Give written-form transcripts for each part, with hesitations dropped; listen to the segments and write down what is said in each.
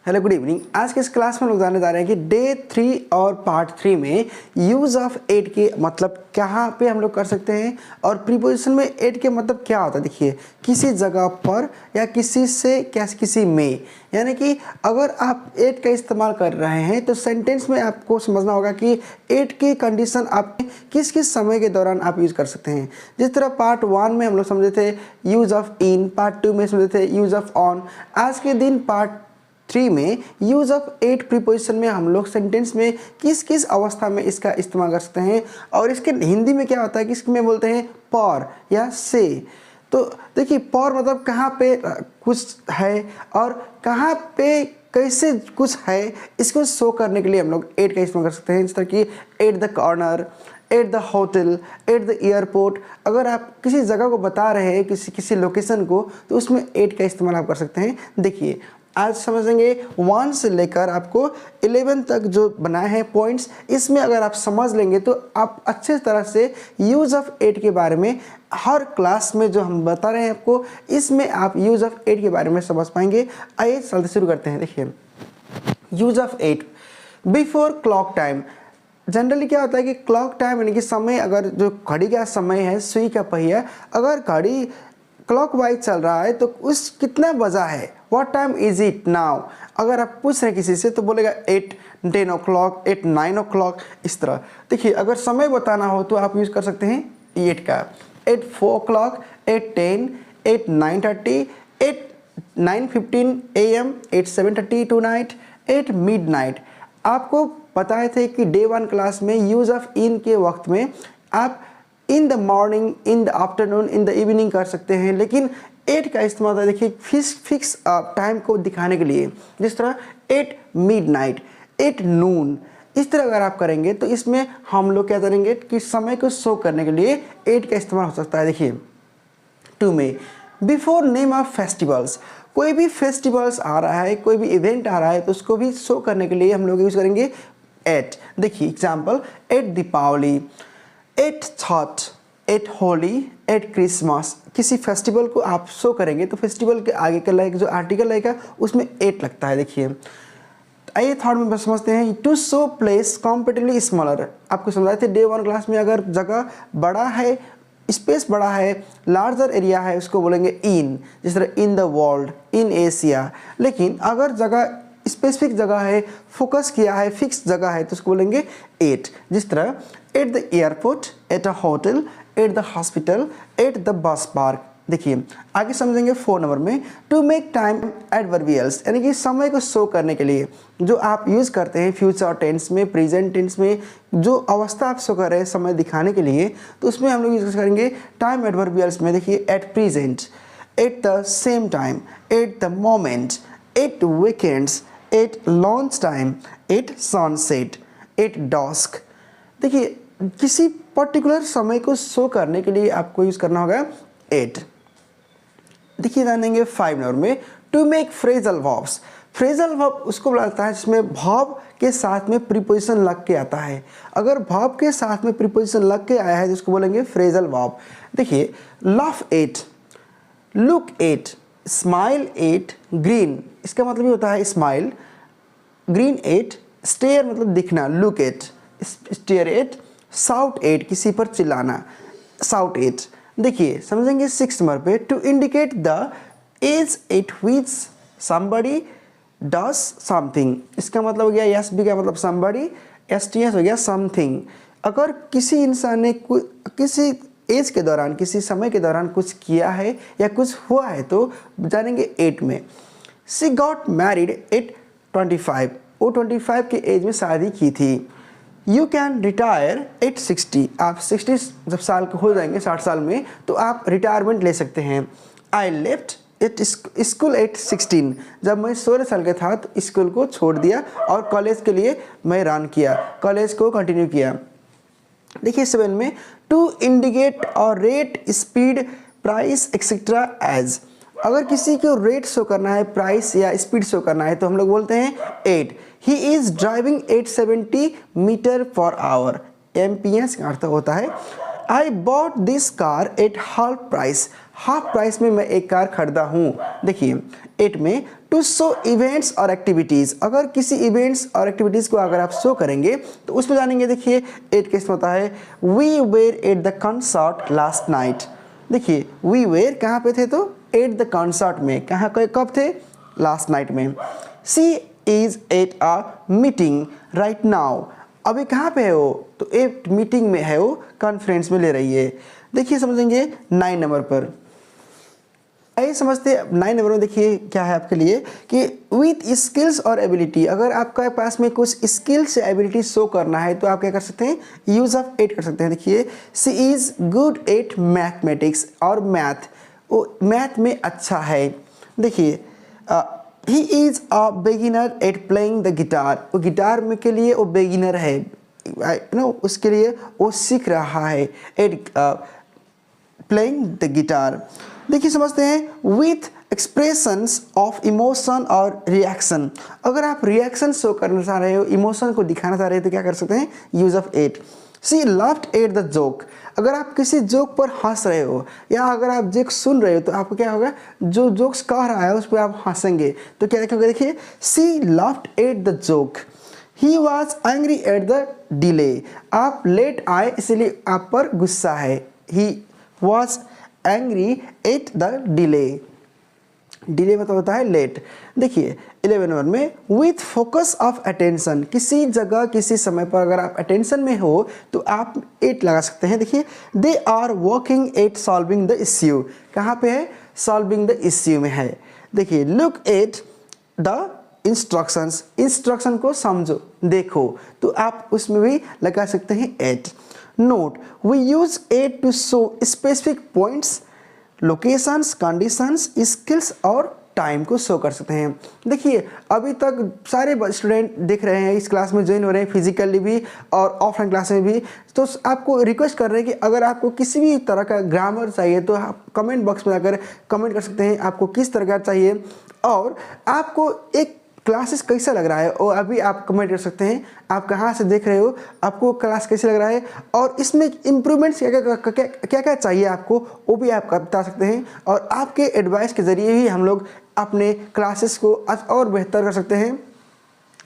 Hello good evening. आज के इस क्लास में हम लोग जानने जा रहे हैं कि डे 3 और पार्ट 3 में यूज़ ऑफ एट के मतलब कहाँ पे हम लोग कर सकते हैं और प्रीपोजिशन में एट के मतलब क्या होता है। देखिए, किसी जगह पर या किसी से क्या किसी में, यानी कि अगर आप एट का इस्तेमाल कर रहे हैं तो सेंटेंस में आपको समझना होगा कि एट की कंडीशन आप किस किस समय के दौरान आप यूज़ कर सकते हैं। जिस तरह पार्ट 1 में हम लोग समझे थे यूज़ ऑफ इन, पार्ट 2 में समझे थे यूज़ ऑफ ऑन। आज के दिन पार्ट 3 में यूज़ ऑफ एट प्रीपोजिशन में हम लोग सेंटेंस में किस किस अवस्था में इसका इस्तेमाल कर सकते हैं और इसके हिंदी में क्या होता है, किसमें बोलते हैं पर या से। तो देखिए, पर मतलब कहाँ पे कुछ है और कहाँ पे कैसे कुछ है, इसको शो करने के लिए हम लोग एट का इस्तेमाल कर सकते हैं। जिस तरह कि at the corner, at the hotel, at the airport. अगर आप किसी जगह को बता रहे हैं, किसी लोकेशन को, तो उसमें एट का इस्तेमाल आप कर सकते हैं। देखिए, आज समझेंगे 1 से लेकर आपको 11 तक जो बनाए हैं पॉइंट्स, इसमें अगर आप समझ लेंगे तो आप अच्छे तरह से यूज़ ऑफ एट के बारे में हर क्लास में जो हम बता रहे हैं आपको, इसमें आप यूज़ ऑफ एट के बारे में समझ पाएंगे। आइए चलते शुरू करते हैं। देखिए, use of at before clock time. Generally क्या होता है कि क्लॉक टाइम यानी कि समय, अगर जो घड़ी का समय है, सुई का पहिया, अगर घड़ी क्लॉक वाइज चल रहा है तो उस कितना बजा है, what time is it now. अगर आप पूछ रहे हैं किसी से तो बोलेगा 8 10 ओ क्लॉक, 8 9 ओ क्लॉक, इस तरह। देखिए, अगर समय बताना हो तो आप यूज़ कर सकते हैं 8 का, 8 4 o'clock, 8 10, 8 9:30, 8 9:15 AM, 8 7:30 to night, 8 midnight. आपको बताए थे कि डे 1 क्लास में यूज़ ऑफ इन के वक्त में आप in the morning, in the afternoon, in the evening कर सकते हैं, लेकिन एट का इस्तेमाल होता है देखिए फिक्स टाइम को दिखाने के लिए। जिस तरह 8 मिडनाइट, 8 नून, इस तरह अगर आप करेंगे तो इसमें हम लोग क्या करेंगे कि समय को शो करने के लिए एट का इस्तेमाल हो सकता है। देखिए, 2 में बिफोर नेम ऑफ फेस्टिवल्स, कोई भी फेस्टिवल्स आ रहा है, कोई भी इवेंट आ रहा है तो उसको भी शो करने के लिए हम लोग यूज़ करेंगे एट। देखिए example, at Deepavali, at Chhath, at Holi, at Christmas. किसी फेस्टिवल को आप शो करेंगे तो फेस्टिवल के आगे का लाइक जो आर्टिकल आएगा उसमें एट लगता है। देखिए, आइए थर्ड में समझते हैं, to show place comparatively smaller. आपको समझाए थे डे 1 क्लास में, अगर जगह बड़ा है, स्पेस बड़ा है, लार्जर एरिया है, उसको बोलेंगे इन। जिस तरह in the world, in Asia. लेकिन अगर जगह स्पेसिफिक जगह है, फोकस किया है, फिक्स जगह है, तो उसको बोलेंगे एट। जिस तरह at the airport, at a hotel, at the hospital, at the bus park. देखिए, आगे समझेंगे 4 नंबर में, टू मेक टाइम एडवर्बियल्स, यानी कि समय को शो करने के लिए जो आप यूज़ करते हैं फ्यूचर टेंस में, प्रेजेंट टेंस में, जो अवस्था आप शो कर रहे हैं समय दिखाने के लिए, तो उसमें हम लोग यूज़ करेंगे टाइम एडवर्बियल्स में। देखिए, at present, at the same time, at the moment, at weekends, at lunch time, at sunset, at dusk. देखिए, किसी पर्टिकुलर समय को शो करने के लिए आपको यूज़ करना होगा एट। देखिए, जानेंगे 5 नंबर में, to make phrasal verbs. Phrasal verb उसको बुलाता है जिसमें वर्ब के साथ में प्रीपोजिशन लग के आता है। अगर वर्ब के साथ में प्रीपोजिशन लग के आया है तो उसको बोलेंगे फ्रेजल वर्ब। देखिए, laugh at, look at, smile at, green, इसका मतलब ये होता है स्माइल, ग्रीन एट, स्टेयर मतलब दिखना, look at, stare at, shout at, किसी पर चिल्लाना, साउट एट। देखिए, समझेंगे 6 नंबर पे, to indicate the age at which somebody does something. इसका मतलब हो गया एस बी का मतलब समबडी, एस टी एस हो गया समथिंग। अगर किसी इंसान ने किसी एज के दौरान, किसी समय के दौरान कुछ किया है या कुछ हुआ है तो जानेंगे 8 में। शी गॉट मैरिड एट 25, वो 25 के एज में शादी की थी। यू कैन रिटायर एट 60, आप 60 जब साल के हो जाएंगे, 60 साल में, तो आप रिटायरमेंट ले सकते हैं। I left at school eight 16, जब मैं 16 साल का था तो स्कूल को छोड़ दिया और कॉलेज के लिए मैं रन किया, कॉलेज को कंटिन्यू किया। देखिए 7 में, टू इंडिकेट और rate, speed, price etcetera age. अगर किसी को रेट शो करना है, प्राइस या स्पीड शो करना है तो हम लोग बोलते हैं 8। He is driving 870 meter per hour, MPS का अर्थ होता है। I bought this car at half price, half price में मैं एक कार खरीदा हूँ। देखिए, 8 में टू शो इवेंट्स और एक्टिविटीज़, अगर किसी इवेंट्स और एक्टिविटीज़ को अगर आप शो करेंगे तो उसमें जानेंगे। देखिए 8 कैसे होता है, we were at the concert last night. देखिए वी वेर कहाँ पे थे, तो एट द कंसर्ट में, कहाँ कब थे, लास्ट नाइट में। She is at a meeting right now, अभी कहाँ पे है वो, तो एक मीटिंग में है वो, कॉन्फ्रेंस में ले रही है। देखिए समझेंगे 9 नंबर पर, आइए समझते हैं 9 नंबर में। देखिए क्या है आपके लिए कि विथ स्किल्स और एबिलिटी, अगर आपके पास में कुछ स्किल्स या एबिलिटी शो करना है तो आप क्या कर सकते हैं, यूज ऑफ 8 कर सकते हैं। देखिए सी इज़ गुड एट मैथमेटिक्स, और मैथ, वो मैथ में अच्छा है। देखिए he is a beginner eight playing the guitar, वो गिटार में के लिए वो बिगिनर है, उसके लिए वो सीख रहा है, एट प्लेइंग द गिटार। देखिए समझते हैं विथ एक्सप्रेशंस ऑफ इमोशन और रिएक्शन, अगर आप रिएक्शन शो करना चाह रहे हो, इमोशन को दिखाना चाह रहे हो तो क्या कर सकते हैं, use of 8। She loved at the joke, अगर आप किसी जोक पर हंस रहे हो या अगर आप जोक सुन रहे हो तो आपको क्या होगा, जो जोक्स कह रहा है उस पर आप हंसेंगे तो क्या लिखोगे। देखिए she loved at the joke, he was angry at the delay, आप लेट आए इसलिए आप पर गुस्सा है, he was angry at the delay, delay मतलब होता है लेट। देखिए 11 नंबर में विथ फोकस ऑफ अटेंशन, किसी जगह किसी समय पर अगर आप अटेंशन में हो तो आप 8 लगा सकते हैं। देखिए they are working at solving the issue, कहाँ पे है, सॉल्विंग द इश्यू में है। देखिए look at the instructions, instruction को समझो देखो, तो आप उसमें भी लगा सकते हैं 8। Note we use 8 to show specific points, locations, conditions, skills और टाइम को शो कर सकते हैं। देखिए अभी तक सारे स्टूडेंट देख रहे हैं, इस क्लास में ज्वाइन हो रहे हैं फिजिकली भी और ऑफलाइन क्लास में भी, तो आपको रिक्वेस्ट कर रहे हैं कि अगर आपको किसी भी तरह का ग्रामर चाहिए तो आप कमेंट बॉक्स में जाकर कमेंट कर सकते हैं आपको किस तरह का चाहिए, और आपको एक क्लासेस कैसा लग रहा है और अभी आप कमेंट कर सकते हैं, आप कहाँ से देख रहे हो, आपको क्लास कैसे लग रहा है और इसमें इम्प्रूवमेंट्स क्या क्या चाहिए आपको, वो भी आप बता सकते हैं। और आपके एडवाइस के ज़रिए ही हम लोग अपने क्लासेस को और बेहतर कर सकते हैं।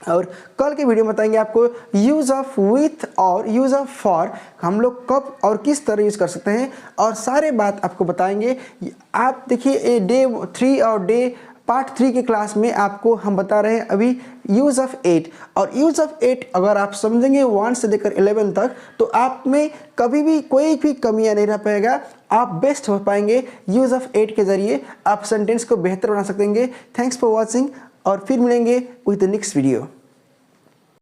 और कल के वीडियो में बताएंगे आपको यूज़ ऑफ विथ और यूज़ ऑफ फॉर हम लोग कब और किस तरह यूज़ कर सकते हैं, और सारे बात आपको बताएंगे। आप देखिए डे 3 और डे पार्ट 3 के क्लास में आपको हम बता रहे हैं अभी यूज़ ऑफ 8, और यूज़ ऑफ 8 अगर आप समझेंगे 1 से लेकर 11 तक तो आप में कभी भी कोई भी कमियां नहीं रह पाएगा, आप बेस्ट हो पाएंगे। यूज़ ऑफ 8 के ज़रिए आप सेंटेंस को बेहतर बना सकेंगे। थैंक्स फॉर वॉचिंग, और फिर मिलेंगे विद द नेक्स्ट वीडियो।